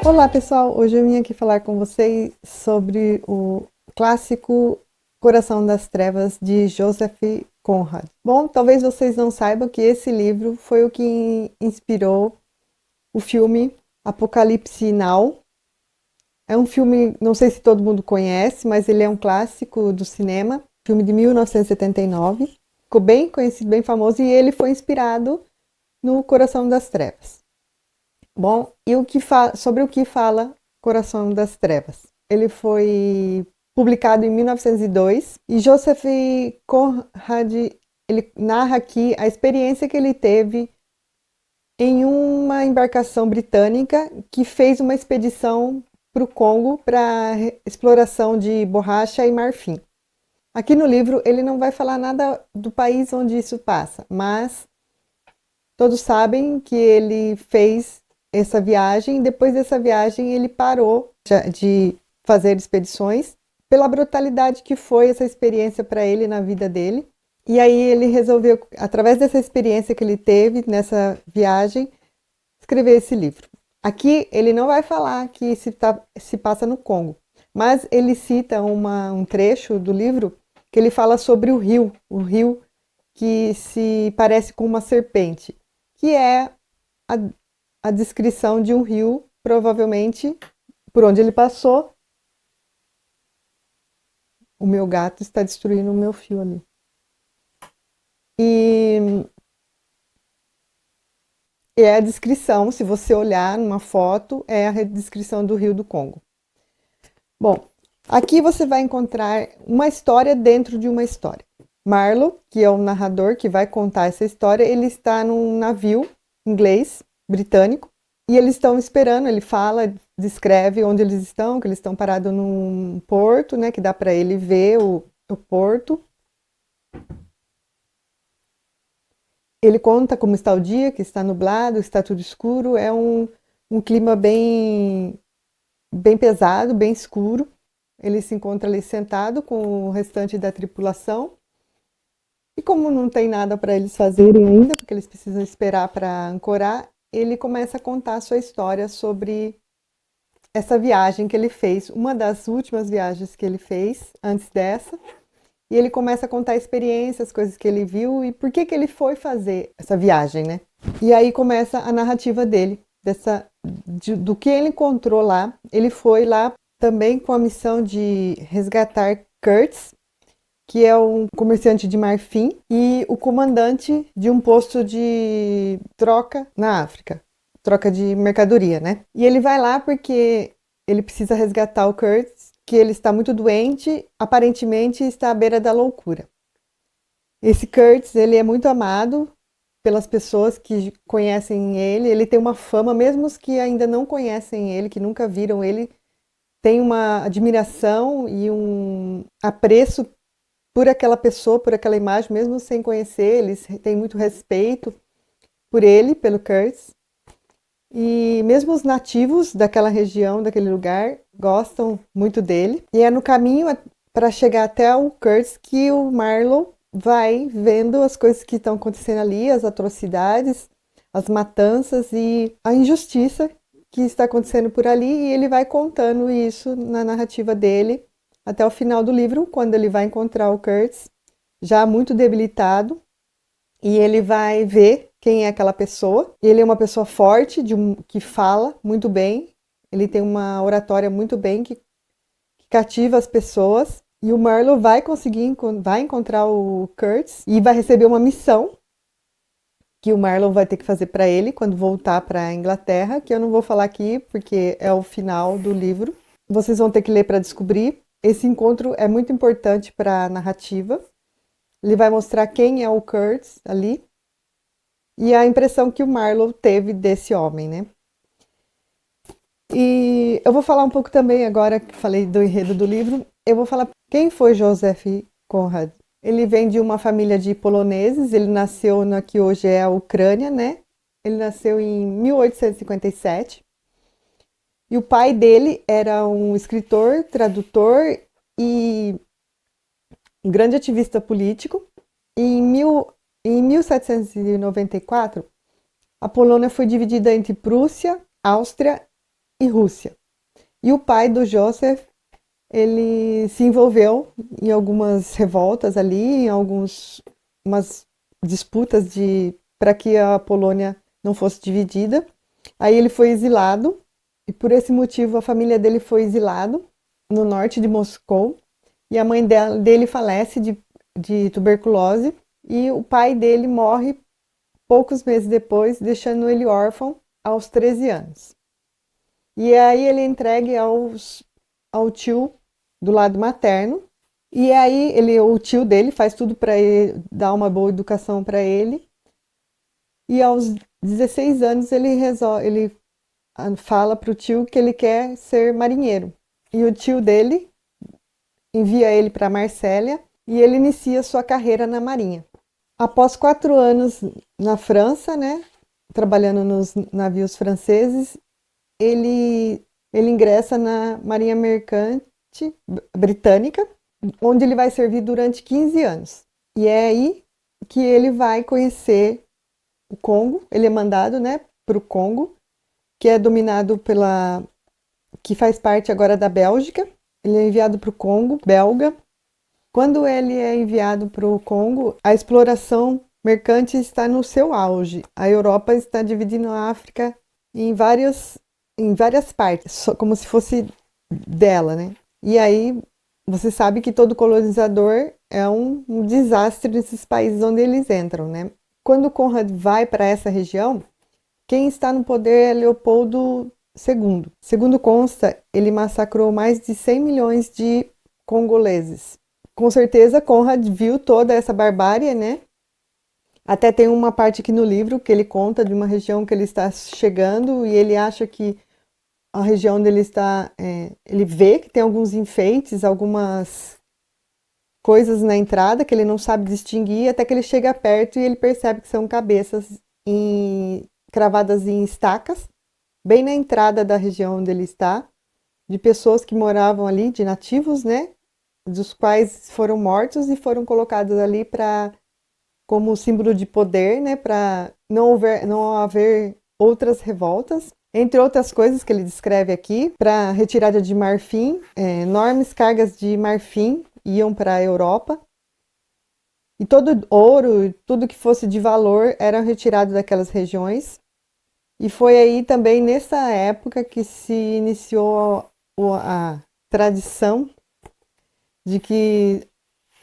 Olá pessoal, hoje eu vim aqui falar com vocês sobre o clássico Coração das Trevas de Joseph Conrad. Bom, talvez vocês não saibam que esse livro foi o que inspirou o filme Apocalipse Now. É um filme, não sei se todo mundo conhece, mas ele é um clássico do cinema, filme de 1979. Ficou bem conhecido, bem famoso, e ele foi inspirado no Coração das Trevas. Bom, e sobre o que fala Coração das Trevas? Ele foi publicado em 1902 e Joseph Conrad ele narra aqui a experiência que ele teve em uma embarcação britânica que fez uma expedição para o Congo para exploração de borracha e marfim. Aqui no livro ele não vai falar nada do país onde isso passa, mas todos sabem que ele fez essa viagem. Depois dessa viagem ele parou de fazer expedições pela brutalidade que foi essa experiência para ele na vida dele. E aí ele resolveu, através dessa experiência que ele teve nessa viagem, escrever esse livro. Aqui ele não vai falar que se passa no Congo, mas ele cita um trecho do livro que ele fala sobre o rio que se parece com uma serpente, que é a descrição de um rio, provavelmente por onde ele passou. O meu gato está destruindo o meu fio ali. E é a descrição, se você olhar numa foto, é a descrição do Rio do Congo. Bom, aqui você vai encontrar uma história dentro de uma história. Marlowe, que é o narrador que vai contar essa história, ele está num navio inglês, britânico, e eles estão esperando, ele fala, descreve onde eles estão, que eles estão parados num porto, né, que dá para ele ver o porto. Ele conta como está o dia, que está nublado, está tudo escuro, é um clima bem pesado, bem escuro. Ele se encontra ali sentado com o restante da tripulação. E como não tem nada para eles fazerem ainda, porque eles precisam esperar para ancorar, ele começa a contar a sua história sobre essa viagem que ele fez, uma das últimas viagens que ele fez antes dessa. E ele começa a contar experiências, coisas que ele viu e por que ele foi fazer essa viagem, né? E aí começa a narrativa dele, do que ele encontrou lá. Ele foi lá também com a missão de resgatar Kurtz, que é um comerciante de marfim e o comandante de um posto de troca na África, troca de mercadoria, né? E ele vai lá porque ele precisa resgatar o Kurtz, que ele está muito doente, aparentemente está à beira da loucura. Esse Kurtz, ele é muito amado pelas pessoas que conhecem ele tem uma fama, mesmo os que ainda não conhecem ele, que nunca viram ele, tem uma admiração e um apreço por aquela pessoa, por aquela imagem, mesmo sem conhecer, eles têm muito respeito por ele, pelo Kurtz. E mesmo os nativos daquela região, daquele lugar, gostam muito dele. E é no caminho para chegar até o Kurtz que o Marlowe vai vendo as coisas que estão acontecendo ali, as atrocidades, as matanças e a injustiça que está acontecendo por ali. E ele vai contando isso na narrativa dele até o final do livro, quando ele vai encontrar o Kurtz, já muito debilitado, e ele vai ver quem é aquela pessoa. Ele é uma pessoa forte, que fala muito bem, ele tem uma oratória muito bem, que cativa as pessoas. E o Marlowe vai encontrar o Kurtz e vai receber uma missão que o Marlowe vai ter que fazer para ele quando voltar para a Inglaterra, que eu não vou falar aqui porque é o final do livro. Vocês vão ter que ler para descobrir. Esse encontro é muito importante para a narrativa. Ele vai mostrar quem é o Kurtz ali e a impressão que o Marlowe teve desse homem, né? E eu vou falar um pouco também, agora que falei do enredo do livro, eu vou falar quem foi Joseph Conrad. Ele vem de uma família de poloneses, ele nasceu na que hoje é a Ucrânia, né? Ele nasceu em 1857. E o pai dele era um escritor, tradutor e um grande ativista político. E em 1794, a Polônia foi dividida entre Prússia, Áustria e Rússia. E o pai do Joseph, ele se envolveu em algumas revoltas ali, em umas disputas para que a Polônia não fosse dividida. Aí ele foi exilado, e por esse motivo a família dele foi exilado no norte de Moscou, e a mãe dele falece de tuberculose, e o pai dele morre poucos meses depois, deixando ele órfão aos 13 anos. E aí ele é entregue ao tio do lado materno, e aí o tio dele faz tudo para dar uma boa educação para ele, e aos 16 anos ele fala para o tio que ele quer ser marinheiro. E o tio dele envia ele para Marsella e ele inicia sua carreira na marinha. Após 4 anos na França, né, trabalhando nos navios franceses, ele ingressa na Marinha Mercante Britânica, onde ele vai servir durante 15 anos. E é aí que ele vai conhecer o Congo. Ele é mandado, né, para o Congo, que é dominado que faz parte agora da Bélgica. Ele é enviado para o Congo, belga. Quando ele é enviado para o Congo, a exploração mercante está no seu auge. A Europa está dividindo a África em várias partes, como se fosse dela, né? E aí você sabe que todo colonizador é um desastre nesses países onde eles entram, né? Quando Conrad vai para essa região, quem está no poder é Leopoldo II. Segundo consta, ele massacrou mais de 100 milhões de congoleses. Com certeza, Conrad viu toda essa barbárie, né? Até tem uma parte aqui no livro que ele conta de uma região que ele está chegando e ele acha que a região onde ele está, ele vê que tem alguns enfeites, algumas coisas na entrada que ele não sabe distinguir, até que ele chega perto e ele percebe que são cabeças cravadas em estacas, bem na entrada da região onde ele está, de pessoas que moravam ali, de nativos, né? Dos quais foram mortos e foram colocados ali como símbolo de poder, né? Para não haver outras revoltas. Entre outras coisas que ele descreve aqui, para retirada de marfim, enormes cargas de marfim iam para a Europa. E todo ouro, tudo que fosse de valor era retirado daquelas regiões. E foi aí também nessa época que se iniciou a tradição de que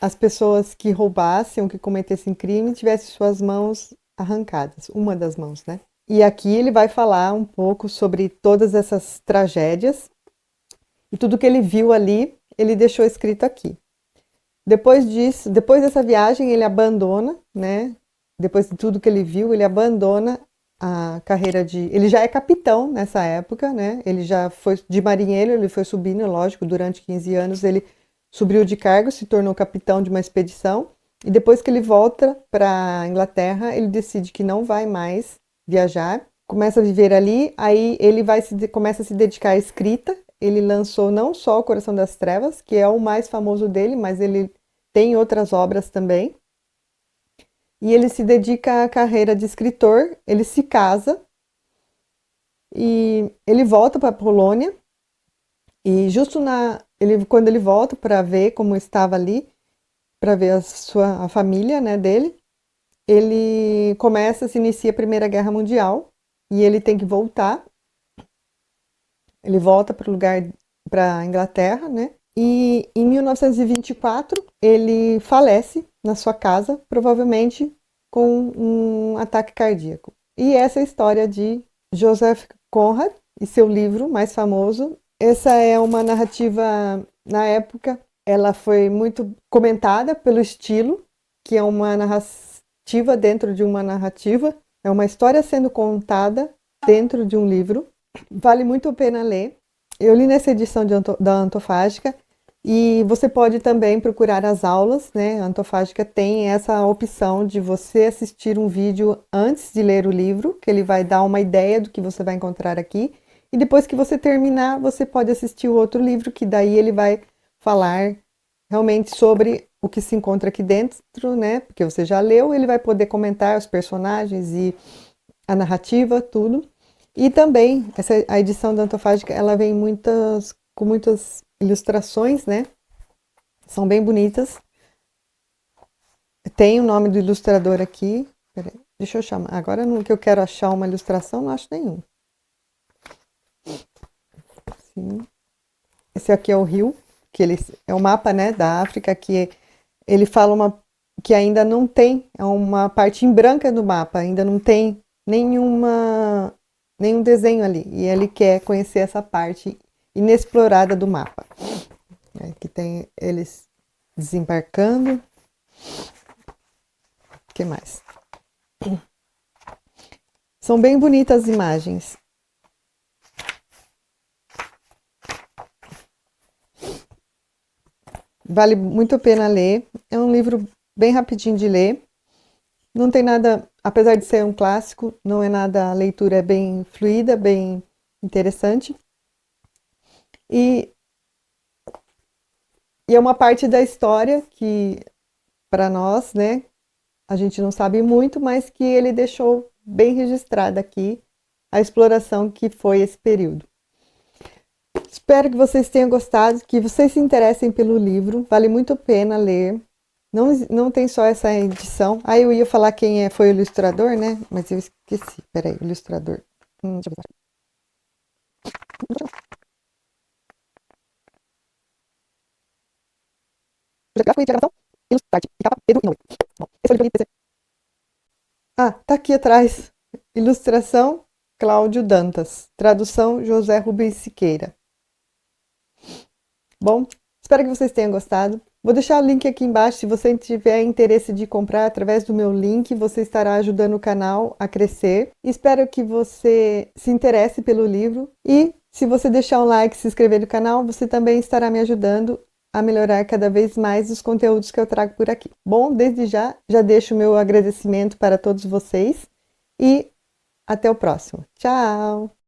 as pessoas que roubassem ou que cometessem crime tivessem suas mãos arrancadas, uma das mãos, né? E aqui ele vai falar um pouco sobre todas essas tragédias e tudo que ele viu ali, ele deixou escrito aqui. Depois dessa viagem, ele abandona, né? Depois de tudo que ele viu, ele abandona a carreira ele já é capitão nessa época, né? Ele já foi de marinheiro, ele foi subindo, lógico, durante 15 anos ele subiu de cargo, se tornou capitão de uma expedição, e depois que ele volta para a Inglaterra, ele decide que não vai mais viajar, começa a viver ali, aí ele começa a se dedicar à escrita. Ele lançou não só O Coração das Trevas, que é o mais famoso dele, mas ele tem outras obras também. E ele se dedica à carreira de escritor, ele se casa e ele volta para a Polônia. E justo quando ele volta para ver como estava ali, para ver a família, né, dele, se inicia a Primeira Guerra Mundial e ele tem que voltar. Ele volta para a Inglaterra, né? E em 1924 ele falece na sua casa, provavelmente com um ataque cardíaco. E essa é a história de Joseph Conrad e seu livro mais famoso. Essa é uma narrativa, na época, ela foi muito comentada pelo estilo, que é uma narrativa dentro de uma narrativa, é uma história sendo contada dentro de um livro. Vale muito a pena ler. Eu li nessa edição da Antofágica e você pode também procurar as aulas, né? A Antofágica tem essa opção de você assistir um vídeo antes de ler o livro, que ele vai dar uma ideia do que você vai encontrar aqui. E depois que você terminar, você pode assistir o outro livro, que daí ele vai falar realmente sobre o que se encontra aqui dentro, né? Porque você já leu, ele vai poder comentar os personagens e a narrativa, tudo. E também, a edição da Antofágica, ela vem com muitas ilustrações, né? São bem bonitas. Tem o nome do ilustrador aqui. Peraí, deixa eu chamar. Agora, no que eu quero achar uma ilustração, não acho nenhum. Sim. Esse aqui é o rio, que ele é o mapa, né, da África, que ele fala que ainda não tem, é uma parte em branca do mapa, ainda não tem nenhum desenho ali. E ele quer conhecer essa parte inexplorada do mapa. Aqui tem eles desembarcando. O que mais? São bem bonitas as imagens. Vale muito a pena ler. É um livro bem rapidinho de ler. Não tem nada, apesar de ser um clássico, não é nada, a leitura é bem fluida, bem interessante. E é uma parte da história que, para nós, né, a gente não sabe muito, mas que ele deixou bem registrada aqui a exploração que foi esse período. Espero que vocês tenham gostado, que vocês se interessem pelo livro, vale muito a pena ler. Não tem só essa edição. Aí eu ia falar quem foi o ilustrador, né? Mas eu esqueci. Peraí, o ilustrador. Deixa eu ver. Gráfico e diagramação, ilustrarte, e capa, Pedro Inoue. Bom, esse é o livro PC. Ah, tá aqui atrás. Ilustração, Cláudio Dantas. Tradução, José Rubens Siqueira. Bom, espero que vocês tenham gostado. Vou deixar o link aqui embaixo. Se você tiver interesse de comprar através do meu link, você estará ajudando o canal a crescer. Espero que você se interesse pelo livro. E se você deixar um like e se inscrever no canal, você também estará me ajudando a melhorar cada vez mais os conteúdos que eu trago por aqui. Bom, desde já deixo o meu agradecimento para todos vocês e até o próximo. Tchau!